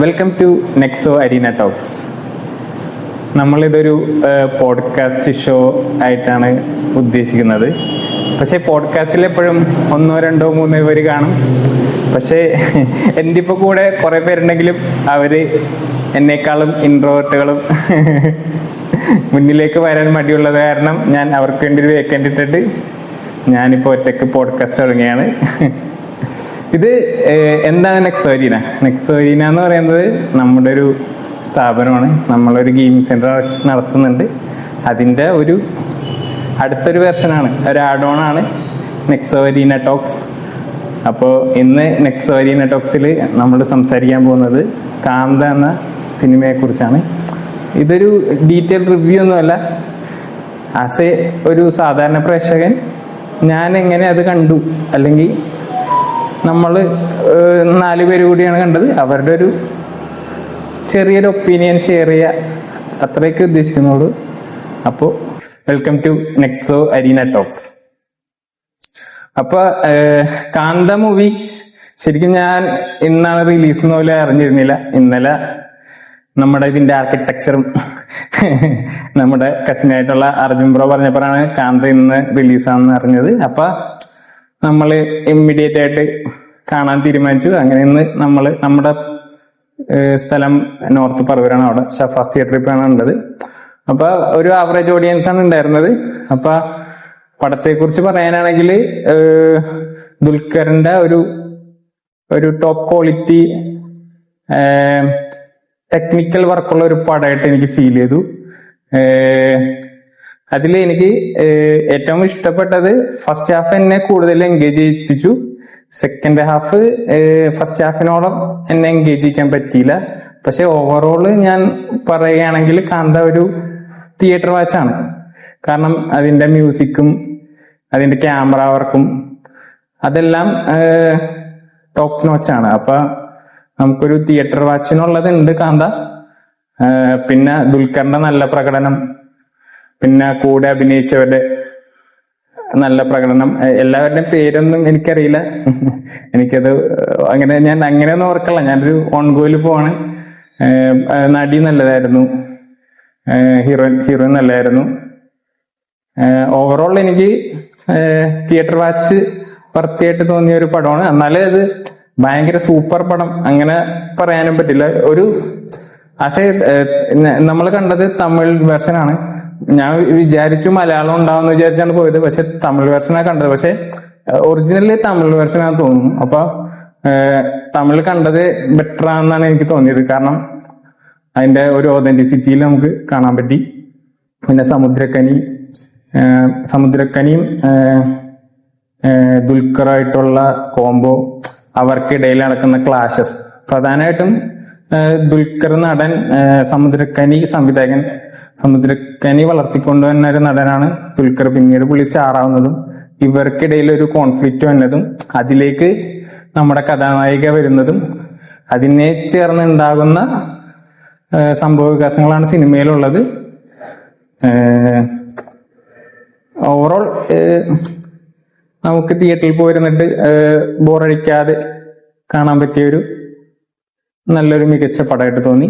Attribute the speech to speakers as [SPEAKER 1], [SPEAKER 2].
[SPEAKER 1] Welcome to Nexo Arena Talks. നമ്മളിതൊരു podcast show ആയിട്ടാണ് ഉദ്ദേശിക്കുന്നത്. പക്ഷേ പോഡ്കാസ്റ്റിൽ എപ്പോഴും 1, 2, 3 പേര് കാണും. പക്ഷേ എൻ്റെ ഇപ്പോൾ കൂടെ കുറേ പേരുണ്ടെങ്കിലും അവർ എന്നേക്കാളും ഇൻട്രോവേർട്ടുകളും മുന്നിലേക്ക് വരാൻ മടിയുള്ളത് കാരണം ഞാൻ അവർക്ക് വേണ്ടി ഒരു വേക്കൻ്റ് ഇട്ടിട്ട് ഞാനിപ്പോൾ ഒറ്റയ്ക്ക് പോഡ്കാസ്റ്റ് തുടങ്ങിയാണ്. ഇത് എന്താണ് നെക്സോ അരീന? നെക്സോ അരീന എന്ന് പറയുന്നത് നമ്മുടെ ഒരു സ്ഥാപനമാണ്. നമ്മളൊരു ഗെയിമിംഗ് സെൻറ്റർ നടത്തുന്നുണ്ട്. അതിൻ്റെ ഒരു അടുത്തൊരു വെർഷനാണ്, ഒരു ആഡ് ഓൺ ആണ് നെക്സോ അരീന ടോക്സ്. അപ്പോൾ ഇന്ന് നെക്സോ അരീന ടോക്സിൽ നമ്മൾ സംസാരിക്കാൻ പോകുന്നത് കാന്ത എന്ന സിനിമയെക്കുറിച്ചാണ്. ഇതൊരു ഡീറ്റെയിൽ റിവ്യൂ ഒന്നുമല്ല. ആസ് എ ഒരു സാധാരണ പ്രേക്ഷകൻ ഞാൻ എങ്ങനെ അത് കണ്ടു, അല്ലെങ്കിൽ നമ്മൾ 4 പേര് കൂടിയാണ് കണ്ടത്, അവരുടെ ഒരു ചെറിയൊരു ഒപ്പീനിയൻ ഷെയർ ചെയ്യുക, അത്രയൊക്കെ ഉദ്ദേശിക്കുന്നുള്ളൂ. അപ്പോൾ welcome to Nexo Arena Talks. അപ്പൊ കാന്ത മൂവി ശരിക്കും ഞാൻ ഇന്നാണ് റിലീസ് എന്ന് പോലും അറിഞ്ഞിരുന്നില്ല. ഇന്നലെ നമ്മുടെ ഇതിന്റെ ആർക്കിടെക്ചറും നമ്മുടെ കസിനായിട്ടുള്ള അർജുൻ ബ്രോ പറഞ്ഞപ്പോഴാണ് കാന്ത ഇന്ന് റിലീസാണെന്ന് അറിഞ്ഞത്. അപ്പൊ നമ്മള് ഇമ്മീഡിയറ്റ് ആയിട്ട് കാണാൻ തീരുമാനിച്ചു. അങ്ങനെ ഇന്ന് നമ്മുടെ സ്ഥലം നോർത്ത് പറവൂരാണ്, അവിടെ ഷഫാസ് തിയേറ്ററിൽ പോയാണ് ഉള്ളത്. അപ്പൊ ഒരു ആവറേജ് ഓഡിയൻസ് ആണ് ഉണ്ടായിരുന്നത്. അപ്പൊ പടത്തെ കുറിച്ച് പറയാനാണെങ്കിൽ ദുൽഖറിന്റെ ഒരു ടോപ്പ് ക്വാളിറ്റി ടെക്നിക്കൽ വർക്കുള്ള ഒരു പടമായിട്ട് എനിക്ക് ഫീൽ ചെയ്തു. അതിൽ എനിക്ക് ഏറ്റവും ഇഷ്ടപ്പെട്ടത് ഫസ്റ്റ് ഹാഫ് എന്നെ കൂടുതൽ എൻഗേജ് ചെയ്യിപ്പിച്ചു. സെക്കൻഡ് ഹാഫ് ഫസ്റ്റ് ഹാഫിനോളം എന്നെ എൻഗേജ് ചെയ്യിക്കാൻ പറ്റിയില്ല. പക്ഷെ ഓവറോള് ഞാൻ പറയുകയാണെങ്കിൽ കാന്ത ഒരു തിയേറ്റർ വാച്ചാണ്. കാരണം അതിന്റെ മ്യൂസിക്കും അതിന്റെ ക്യാമറ വർക്കും അതെല്ലാം ടോപ്പ് നോച്ചാണ്. അപ്പൊ നമുക്കൊരു തിയേറ്റർ വാച്ചിനുള്ളതുണ്ട് കാന്ത. പിന്നെ ദുൽഖറിന്റെ നല്ല പ്രകടനം, പിന്നെ കൂടെ അഭിനയിച്ചവരുടെ നല്ല പ്രകടനം. എല്ലാവരുടെയും പേരൊന്നും എനിക്കറിയില്ല, എനിക്കത് ഞാൻ അങ്ങനെയൊന്നും ഓർക്കല്ല. ഞാനൊരു ഓൺഗോയിൽ പോവാണ്. നടി നല്ലതായിരുന്നു, ഹീറോയിൻ നല്ലതായിരുന്നു. ഓവറോൾ എനിക്ക് തിയേറ്റർ വാച്ച് വർത്തിയായിട്ട് തോന്നിയ ഒരു പടമാണ്. എന്നാലും അത് ഭയങ്കര സൂപ്പർ പടം അങ്ങനെ പറയാനും പറ്റില്ല. നമ്മൾ കണ്ടത് തമിഴ് വെർഷനാണ്. ഞാൻ വിചാരിച്ചു മലയാളം ഉണ്ടാവുമെന്ന് വിചാരിച്ചാണ് പോയത്, പക്ഷെ തമിഴ് വെർഷനാണ് കണ്ടത്. പക്ഷെ ഒറിജിനലി തമിഴ് വെർഷനാണെന്ന് തോന്നുന്നു. അപ്പൊ തമിഴ് കണ്ടത് ബെറ്റർ ആണെന്നാണ് എനിക്ക് തോന്നിയത്. കാരണം അതിന്റെ ഒരു ഒതന്റിസിറ്റിയിൽ നമുക്ക് കാണാൻ പറ്റി. പിന്നെ സമുദ്രക്കനിയും ദുൽഖറായിട്ടുള്ള കോംബോ, അവർക്കിടയിൽ നടക്കുന്ന ക്ലാഷസ്, പ്രധാനമായിട്ടും ദുൽഖർ നടൻ, സമുദ്രക്കനി സംവിധായകൻ, സമുദ്രക്കനി വളർത്തിക്കൊണ്ടുവന്ന ഒരു നടനാണ് ദുൽഖർ. പിന്നീട് പുള്ളി സ്റ്റാർ ആവുന്നതും ഇവർക്കിടയിൽ ഒരു കോൺഫ്ലിക്റ്റ് വന്നതും അതിലേക്ക് നമ്മുടെ കഥാനായിക വരുന്നതും അതിനെ ചേർന്നുണ്ടാകുന്ന സംഭവ വികാസങ്ങളാണ് സിനിമയിലുള്ളത്. ഓവറോൾ നമുക്ക് തിയേറ്ററിൽ പോയിരുന്നിട്ട് ബോറടിക്കാതെ കാണാൻ പറ്റിയ നല്ലൊരു മികച്ച പടമായിട്ട് തോന്നി.